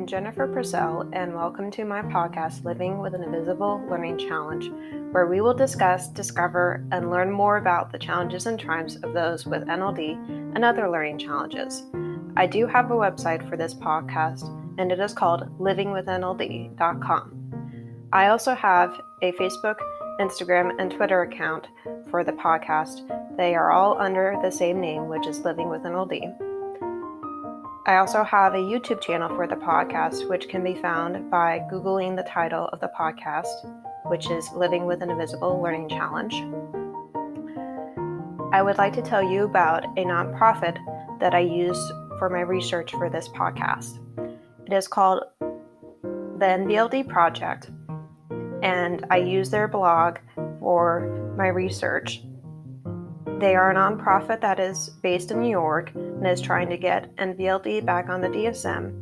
I'm Jennifer Purcell, and welcome to my podcast, Living with an Invisible Learning Challenge, where we will discuss, discover, and learn more about the challenges and triumphs of those with NLD and other learning challenges. I do have a website for this podcast, and it is called livingwithnld.com. I also have a Facebook, Instagram, and Twitter account for the podcast. They are all under the same name, which is Living with NLD. I also have a YouTube channel for the podcast, which can be found by Googling the title of the podcast, which is Living with an Invisible Learning Challenge. I would like to tell you about a nonprofit that I use for my research for this podcast. It is called the NLD Project, and I use their blog for my research. They are a nonprofit that is based in New York and is trying to get NVLD back on the DSM,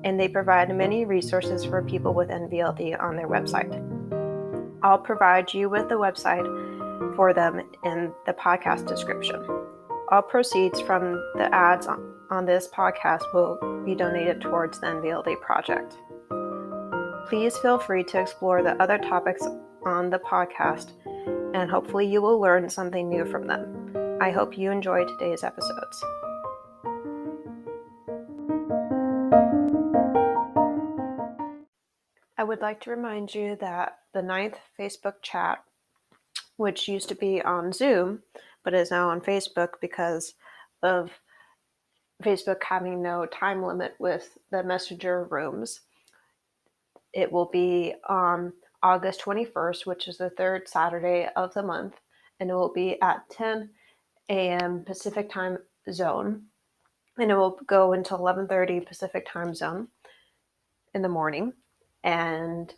and they provide many resources for people with NVLD on their website. I'll provide you with the website for them in the podcast description. All proceeds from the ads on this podcast will be donated towards the NVLD project. Please feel free to explore the other topics on the podcast, and hopefully you will learn something new from them. I hope you enjoy today's episodes. I would like to remind you that the 9th Facebook chat, which used to be on Zoom, but is now on Facebook because of Facebook having no time limit with the messenger rooms. It will be on August 21st, which is the third Saturday of the month, and it will be at 10 a.m. Pacific time zone, and it will go until 11:30 Pacific time zone in the morning. And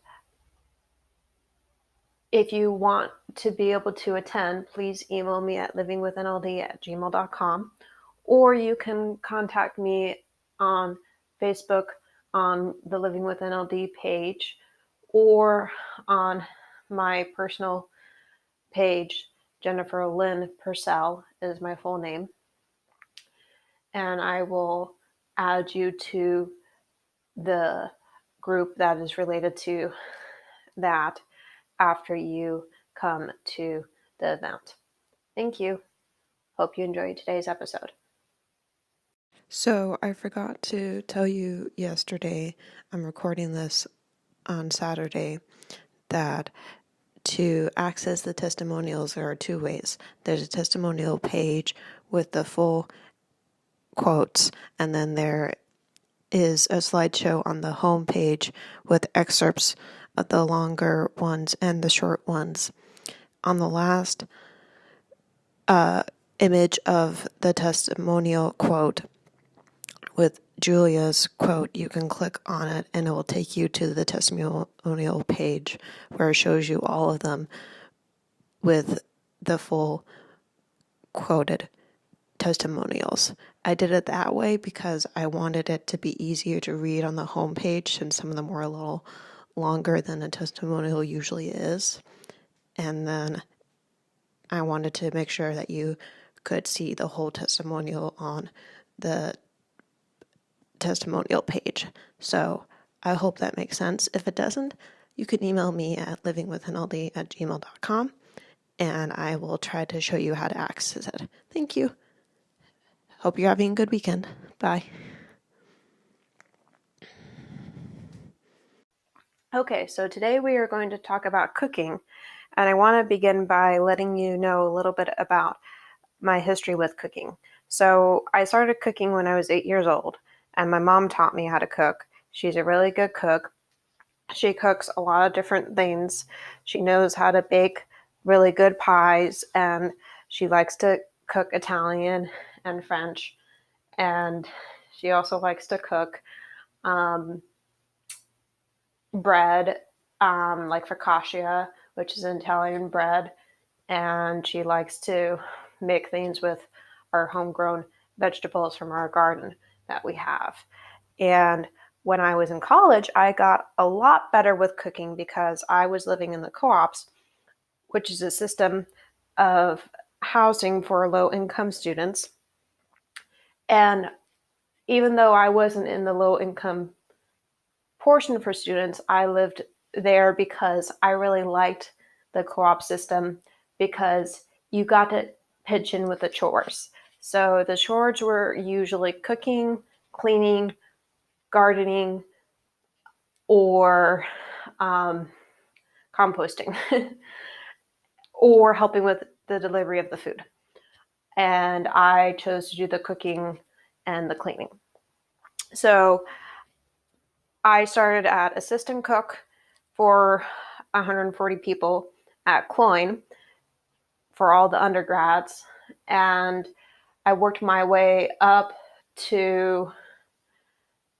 if you want to be able to attend, please email me at livingwithnld@gmail.com, or you can contact me on Facebook on the Living with NLD page, or on my personal page. Jennifer Lynn Purcell is my full name, and I will add you to the group that is related to that after you come to the event. Thank you. Hope you enjoyed today's episode. So I forgot to tell you yesterday, I'm recording this on Saturday, that to access the testimonials, there are two ways. There's a testimonial page with the full quotes, and then there is a slideshow on the home page with excerpts of the longer ones and the short ones. On the last image of the testimonial quote with Julia's quote, you can click on it and it will take you to the testimonial page where it shows you all of them with the full quoted testimonials. I did it that way because I wanted it to be easier to read on the home page, since some of them were a little longer than a testimonial usually is. And then I wanted to make sure that you could see the whole testimonial on the testimonial page. So I hope that makes sense. If it doesn't, you can email me at livingwithnld@gmail.com, and I will try to show you how to access it. Thank you. Hope you're having a good weekend. Bye. Okay, so today we are going to talk about cooking, and I want to begin by letting you know a little bit about my history with cooking. So I started cooking when I was 8 years old, and my mom taught me how to cook. She's a really good cook. She cooks a lot of different things. She knows how to bake really good pies, and she likes to cook Italian and French, and she also likes to cook bread, like focaccia, which is an Italian bread, and she likes to make things with our homegrown vegetables from our garden that we have. And when I was in college, I got a lot better with cooking because I was living in the co-ops, which is a system of housing for low-income students. And even though I wasn't in the low-income portion for students, I lived there because I really liked the co-op system, because you got to pitch in with the chores. So the chores were usually cooking, cleaning, gardening, or composting, or helping with the delivery of the food. And I chose to do the cooking and the cleaning. So I started at assistant cook for 140 people at Cloyne for all the undergrads. And I worked my way up to,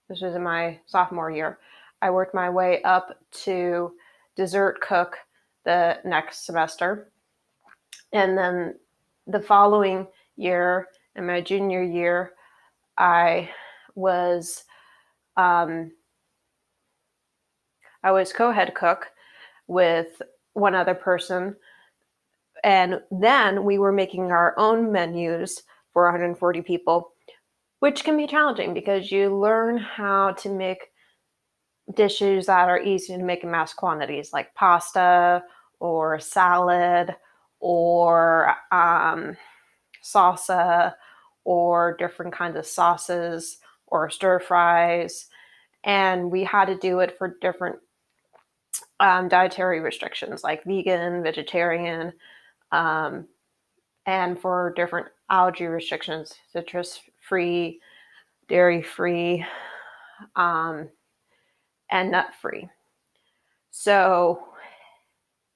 this was in my sophomore year, I worked my way up to dessert cook the next semester. And then the following year, in my junior year, I was co-head cook with one other person. And then we were making our own menus for 140 people, which can be challenging because you learn how to make dishes that are easy to make in mass quantities, like pasta or salad or salsa or different kinds of sauces or stir fries. And we had to do it for different dietary restrictions, like vegan, vegetarian, and for different allergy restrictions, citrus free, dairy free, and nut free. So,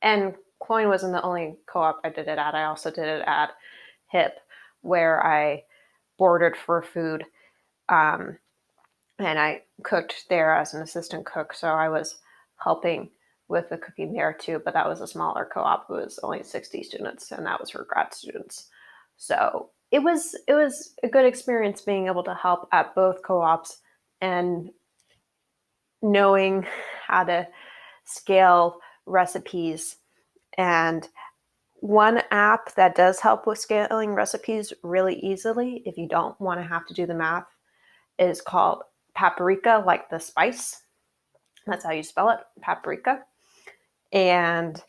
and Cloyne wasn't the only co-op I did it at. I also did it at HIP, where I boarded for food, and I cooked there as an assistant cook. So I was helping with the cooking there too, but that was a smaller co-op. It was only 60 students, and that was for grad students. So it was a good experience being able to help at both co-ops and knowing how to scale recipes. And one app that does help with scaling recipes really easily, if you don't want to have to do the math, is called Paprika, like the spice. That's how you spell it, paprika. And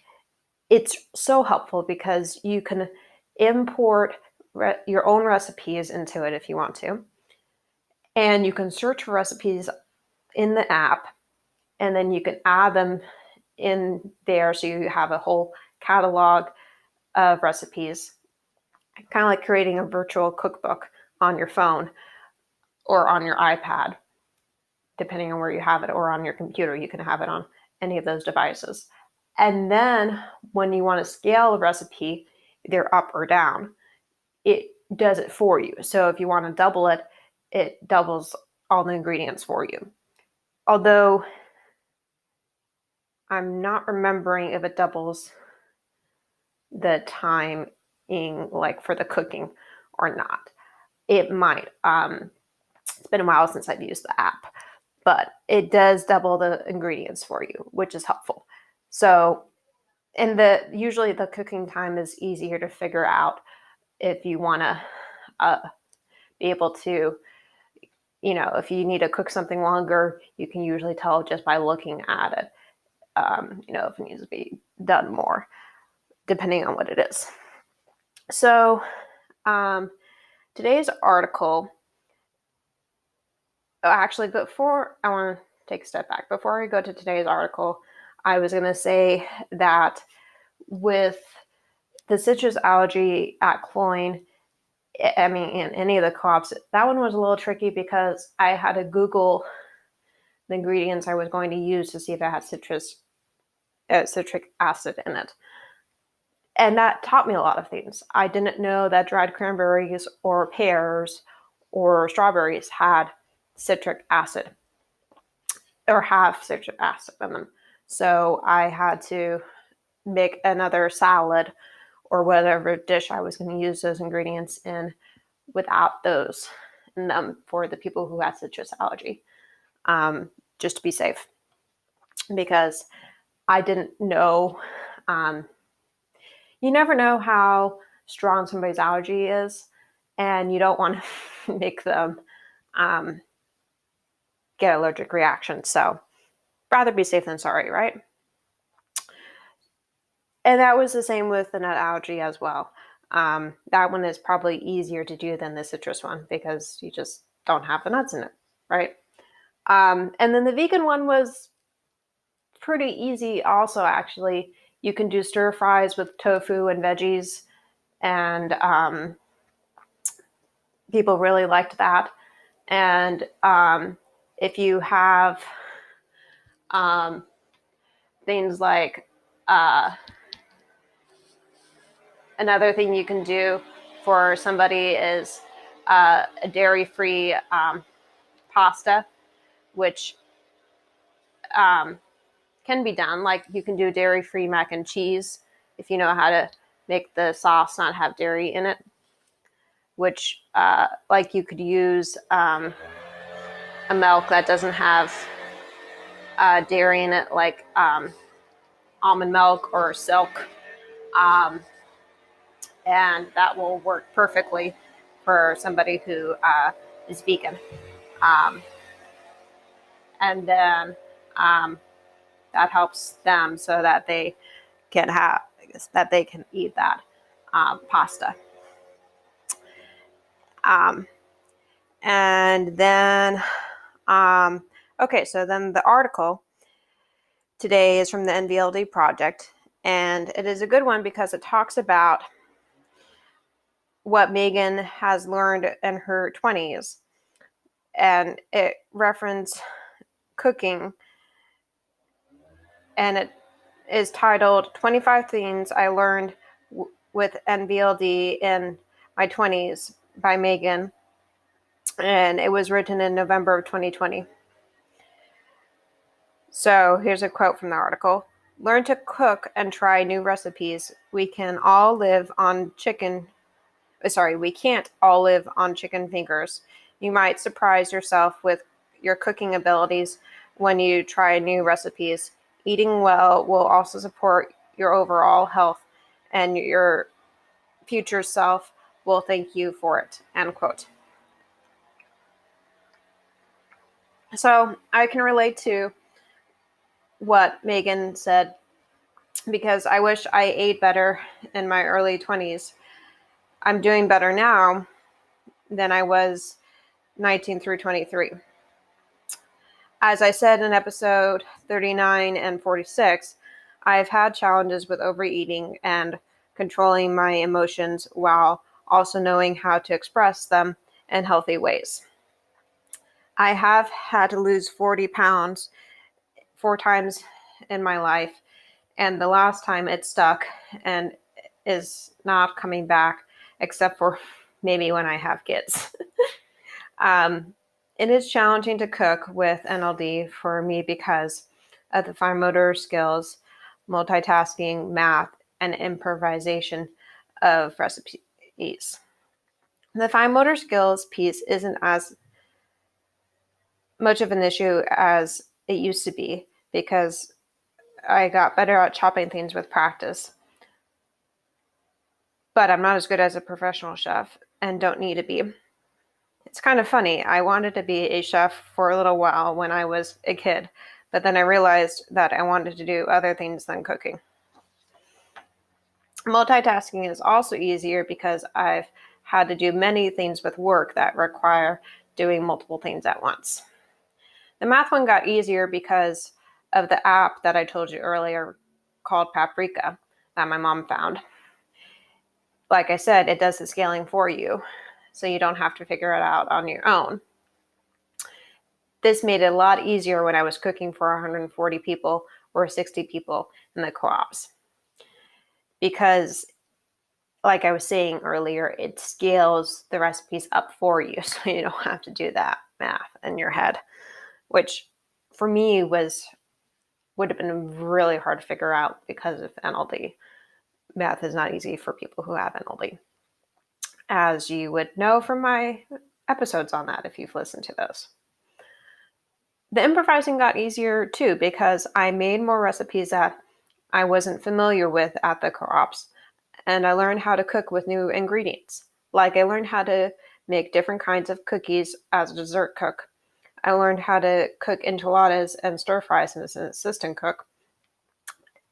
it's so helpful because you can import your own recipes into it if you want to. And you can search for recipes in the app, and then you can add them in there so you have a whole catalog of recipes, kind of like creating a virtual cookbook on your phone or on your iPad, depending on where you have it, or on your computer. You can have it on any of those devices. And then when you want to scale a recipe, either up or down, it does it for you. So if you want to double it, it doubles all the ingredients for you. Although I'm not remembering if it doubles the timing, like for the cooking or not. It might. It's been a while since I've used the app, but it does double the ingredients for you, which is helpful. So, and usually the cooking time is easier to figure out if you want to be able to, if you need to cook something longer, you can usually tell just by looking at it, if it needs to be done more, depending on what it is. So today's article, actually, before I want to take a step back, before I go to today's article, I was going to say that with the citrus allergy at Cloyne, in any of the co-ops, that one was a little tricky because I had to Google the ingredients I was going to use to see if it had citric acid in it. And that taught me a lot of things. I didn't know that dried cranberries or pears or strawberries had citric acid or have citric acid in them. So I had to make another salad or whatever dish I was going to use those ingredients in without those in them for the people who had citrus allergy, just to be safe. Because I didn't know, you never know how strong somebody's allergy is, and you don't want to make them get allergic reactions. So rather be safe than sorry, right? And that was the same with the nut allergy as well. That one is probably easier to do than the citrus one because you just don't have the nuts in it, right? And then the vegan one was pretty easy also, actually. You can do stir fries with tofu and veggies, and people really liked that. And if you have things like another thing you can do for somebody is a dairy-free pasta, which can be done. Like you can do dairy-free mac and cheese if you know how to make the sauce not have dairy in it, which like you could use a milk that doesn't have dairy in it, like almond milk or silk. And that will work perfectly for somebody who is vegan. Um, and then that helps them so that they can have, that they can eat that pasta. And then, okay, so then the article today is from the NVLD project, and it is a good one because it talks about what Megan has learned in her 20s, and it references cooking, and it is titled 25 Things I Learned with NVLD in My 20s by Megan, and it was written in November of 2020. So here's a quote from the article. Learn to cook and try new recipes. We can't all live on chicken fingers. You might surprise yourself with your cooking abilities when you try new recipes. Eating well will also support your overall health, and your future self will thank you for it. End quote. So I can relate to what Megan said because I wish I ate better in my early 20s. I'm doing better now than I was 19 through 23. As I said in episode 39 and 46, I've had challenges with overeating and controlling my emotions while also knowing how to express them in healthy ways. I have had to lose 40 pounds 4 times in my life, and the last time it stuck and is not coming back except for maybe when I have kids. It is challenging to cook with NLD for me because of the fine motor skills, multitasking, math, and improvisation of recipes. The fine motor skills piece isn't as much of an issue as it used to be because I got better at chopping things with practice. But I'm not as good as a professional chef and don't need to be. It's kind of funny. I wanted to be a chef for a little while when I was a kid, but then I realized that I wanted to do other things than cooking. Multitasking is also easier because I've had to do many things with work that require doing multiple things at once. The math one got easier because of the app that I told you earlier called Paprika that my mom found. Like I said, it does the scaling for you, so you don't have to figure it out on your own. This made it a lot easier when I was cooking for 140 people or 60 people in the co-ops. Because, like I was saying earlier, it scales the recipes up for you, so you don't have to do that math in your head, which for me would have been really hard to figure out because of NLD. Math is not easy for people who have NLD, as you would know from my episodes on that if you've listened to those. The improvising got easier too because I made more recipes that I wasn't familiar with at the co-ops, and I learned how to cook with new ingredients. Like I learned how to make different kinds of cookies as a dessert cook. I learned how to cook enchiladas and stir fries as an assistant cook.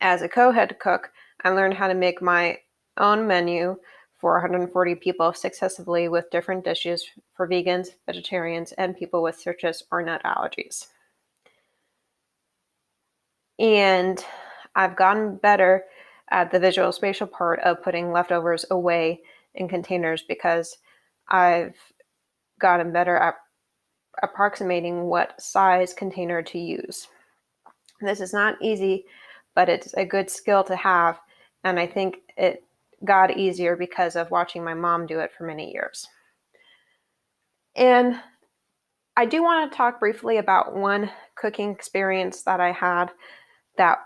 As a co-head cook, I learned how to make my own menu for 140 people successively with different dishes for vegans, vegetarians, and people with citrus or nut allergies. And I've gotten better at the visual spatial part of putting leftovers away in containers because I've gotten better at approximating what size container to use. This is not easy, but it's a good skill to have, and I think it got easier because of watching my mom do it for many years. And I do want to talk briefly about one cooking experience that I had that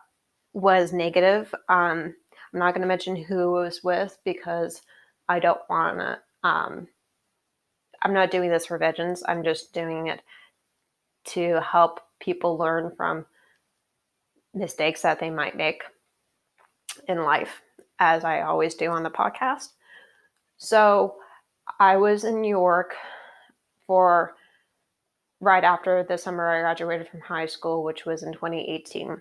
was negative. I'm not going to mention who it was with because I don't want to. I'm not doing this for vengeance. I'm just doing it to help people learn from mistakes that they might make in life, as I always do on the podcast. So I was in New York for right after the summer I graduated from high school, which was in 2018.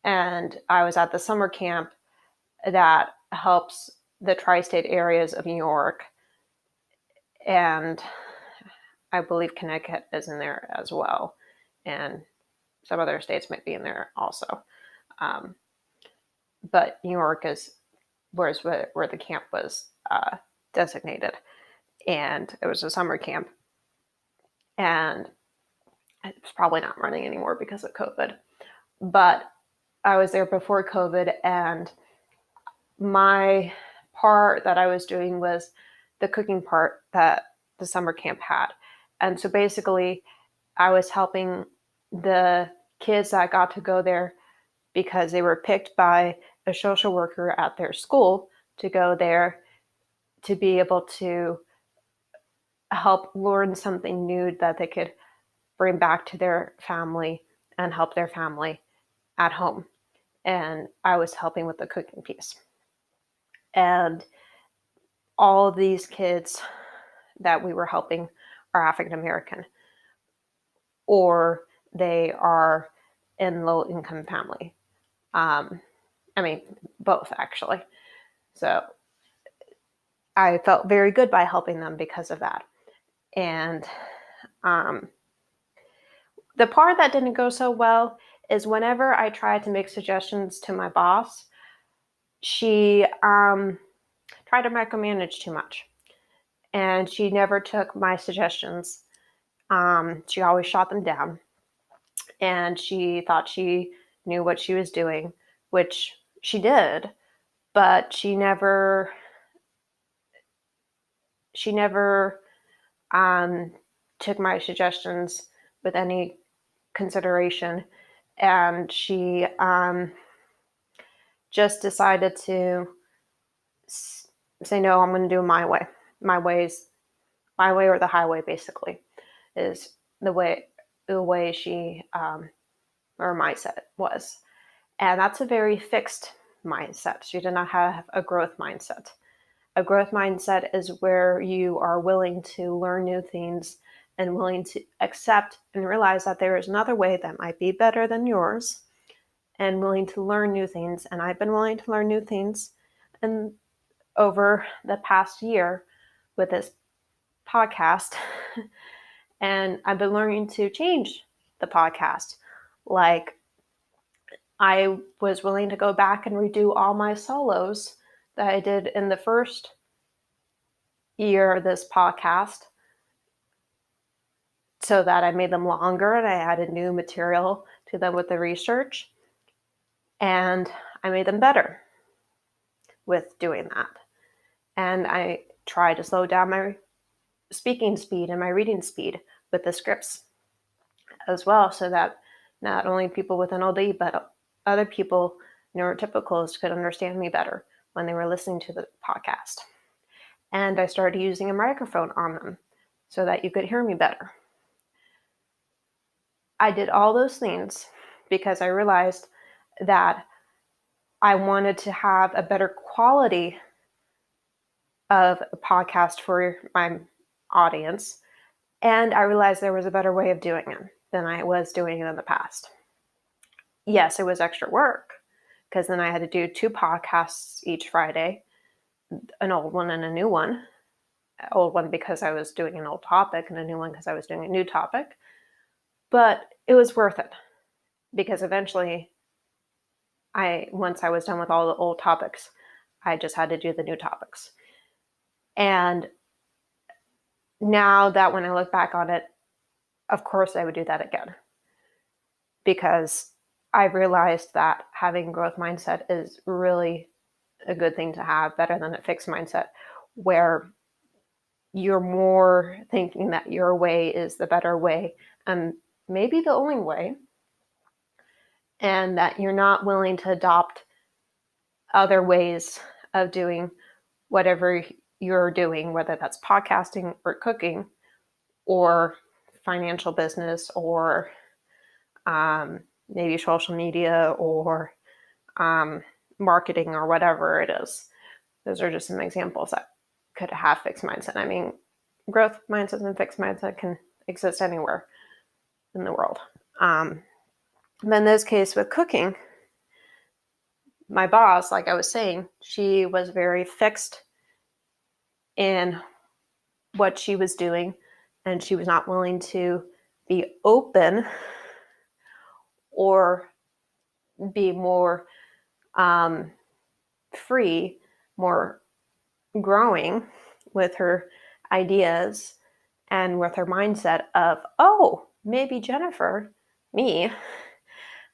And I was at the summer camp that helps the tri-state areas of New York. And I believe Connecticut is in there as well. And some other states might be in there also. But New York is where the camp was designated. And it was a summer camp. And it's probably not running anymore because of COVID. But I was there before COVID, and my part that I was doing was the cooking part that the summer camp had. And so basically, I was helping the kids that got to go there because they were picked by a social worker at their school to go there to be able to help learn something new that they could bring back to their family and help their family at home. And I was helping with the cooking piece. And all of these kids that we were helping are African American, or they are in low income family. I mean, both actually. So I felt very good by helping them because of that. And the part that didn't go so well is whenever I tried to make suggestions to my boss, she tried to micromanage too much. And she never took my suggestions. She always shot them down. And she thought she knew what she was doing, which she did, but she never took my suggestions with any consideration. And she just decided to say, no, I'm going to do it my way. My way or the highway, basically, is the way she or mindset was. And that's a very fixed mindset. She did not have a growth mindset. A growth mindset is where you are willing to learn new things and willing to accept and realize that there is another way that might be better than yours, and willing to learn new things. And I've been willing to learn new things and over the past year with this podcast. And I've been learning to change the podcast. Like, I was willing to go back and redo all my solos that I did in the first year of this podcast so that I made them longer and I added new material to them with the research. And I made them better with doing that. And I tried to slow down my speaking speed and my reading speed with the scripts as well, so that not only people with NLD, but other people, neurotypicals, could understand me better when they were listening to the podcast. And I started using a microphone on them so that you could hear me better. I did all those things because I realized that I wanted to have a better quality of a podcast for my audience. And I realized there was a better way of doing it than I was doing it in the past. Yes, it was extra work because then I had to do 2 podcasts each Friday, an old one and a new one. Old one because I was doing an old topic, and a new one because I was doing a new topic. But it was worth it because eventually once I was done with all the old topics, I just had to do the new topics. And now that when I look back on it, of course I would do that again, because I realized that having growth mindset is really a good thing to have, better than a fixed mindset where you're more thinking that your way is the better way and maybe the only way, and that you're not willing to adopt other ways of doing whatever you're doing, whether that's podcasting or cooking or financial business or maybe social media or marketing or whatever it is. Those are just some examples that could have fixed mindset. I mean, growth mindset and fixed mindset can exist anywhere in the world. But in this case with cooking, my boss, like I was saying, she was very fixed in what she was doing, and she was not willing to be open or be more free, more growing with her ideas and with her mindset of, oh, maybe Jennifer, me,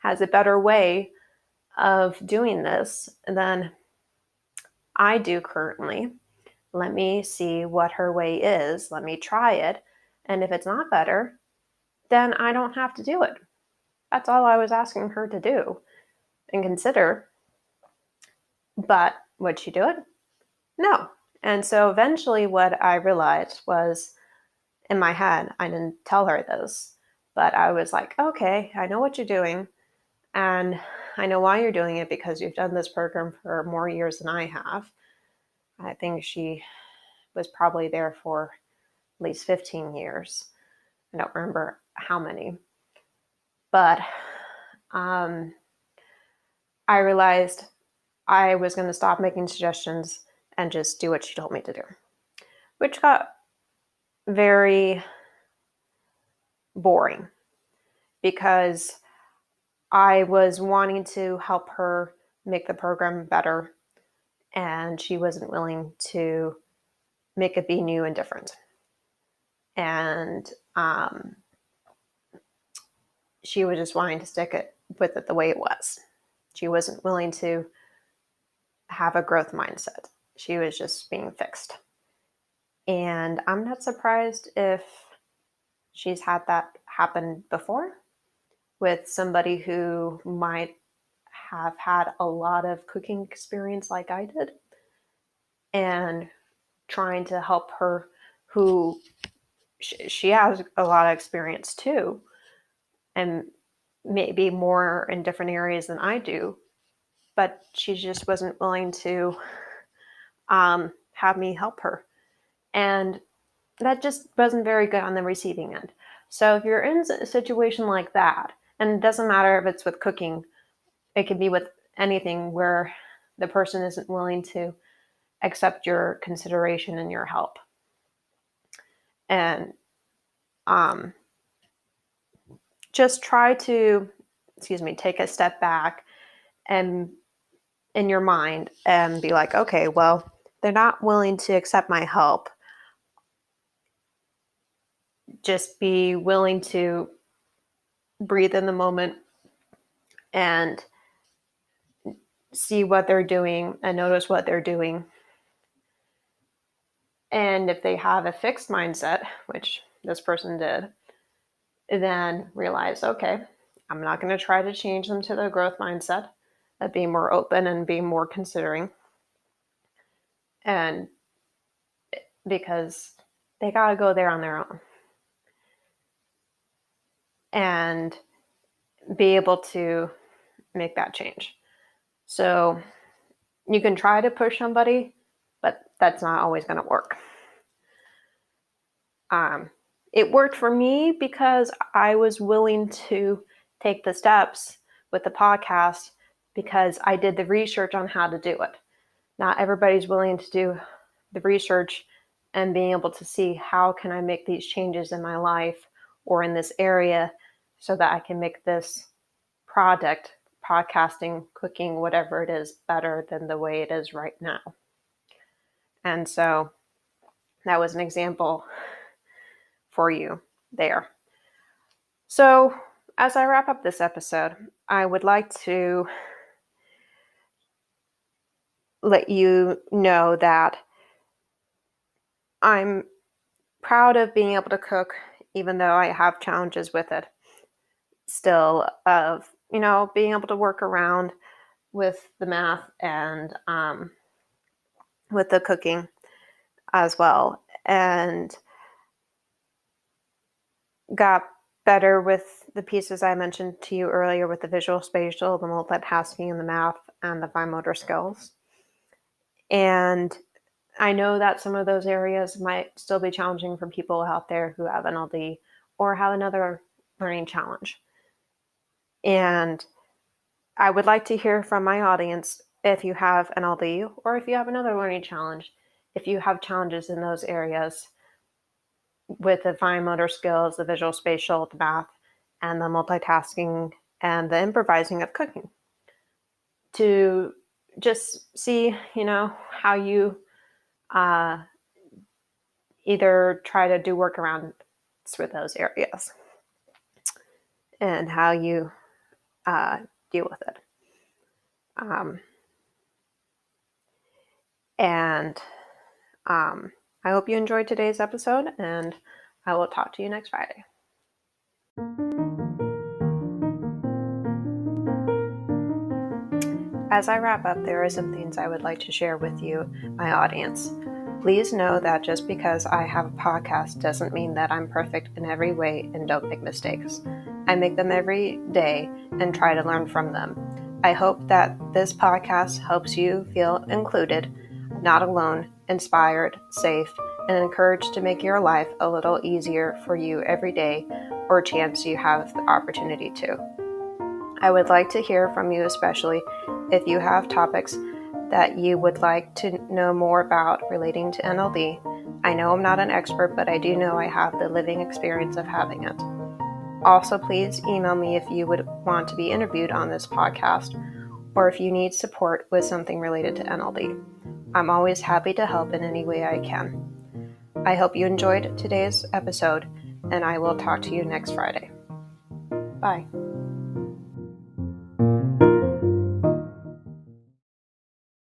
has a better way of doing this than I do currently. Let me see what her way is. Let me try it. And if it's not better, then I don't have to do it. That's all I was asking her to do and consider. But would she do it? No. And so eventually what I realized was, in my head, I didn't tell her this, but I was like, okay, I know what you're doing. And I know why you're doing it, because you've done this program for more years than I have. I think she was probably there for at least 15 years. I don't remember how many. But I realized I was going to stop making suggestions and just do what she told me to do, which got very boring because I was wanting to help her make the program better, and she wasn't willing to make it be new and different. And she was just wanting to stick it with it the way it was. She wasn't willing to have a growth mindset. She was just being fixed. And I'm not surprised if she's had that happen before with somebody who might have had a lot of cooking experience like I did, and trying to help her, who she has a lot of experience too, and maybe more in different areas than I do, but she just wasn't willing to have me help her. And that just wasn't very good on the receiving end. So if you're in a situation like that, and it doesn't matter if it's with cooking, it could be with anything where the person isn't willing to accept your consideration and your help. And just try to, take a step back and in your mind and be like, okay, well, they're not willing to accept my help. Just be willing to breathe in the moment and see what they're doing and notice what they're doing. And if they have a fixed mindset, which this person did, then realize, okay, I'm not going to try to change them to the growth mindset of being more open and being more considering. And because they got to go there on their own and be able to make that change. So you can try to push somebody, but that's not always going to work. it worked for me because I was willing to take the steps with the podcast because I did the research on how to do it. Not everybody's willing to do the research and being able to see how can I make these changes in my life or in this area so that I can make this product, podcasting, cooking, whatever it is, better than the way it is right now. And so that was an example for you there. So as I wrap up this episode, I would like to let you know that I'm proud of being able to cook, even though I have challenges with it still, of, being able to work around with the math and with the cooking as well. And got better with the pieces I mentioned to you earlier with the visual spatial, the multitasking, and the math, and the fine motor skills. And I know that some of those areas might still be challenging for people out there who have NLD or have another learning challenge. And I would like to hear from my audience if you have NLD or if you have another learning challenge, if you have challenges in those areas with the fine motor skills, the visual spatial, the math, and the multitasking and the improvising of cooking, to just see, how you either try to do workarounds with those areas and how you deal with it. I hope you enjoyed today's episode, and I will talk to you next Friday. As I wrap up, there are some things I would like to share with you, my audience. Please know that just because I have a podcast doesn't mean that I'm perfect in every way and don't make mistakes. I make them every day and try to learn from them. I hope that this podcast helps you feel included, not alone, inspired, safe, and encouraged to make your life a little easier for you every day or chance you have the opportunity to. I would like to hear from you, especially if you have topics that you would like to know more about relating to NLD. I know I'm not an expert, but I do know I have the living experience of having it. Also, please email me if you would want to be interviewed on this podcast or if you need support with something related to NLD. I'm always happy to help in any way I can. I hope you enjoyed today's episode, and I will talk to you next Friday. Bye.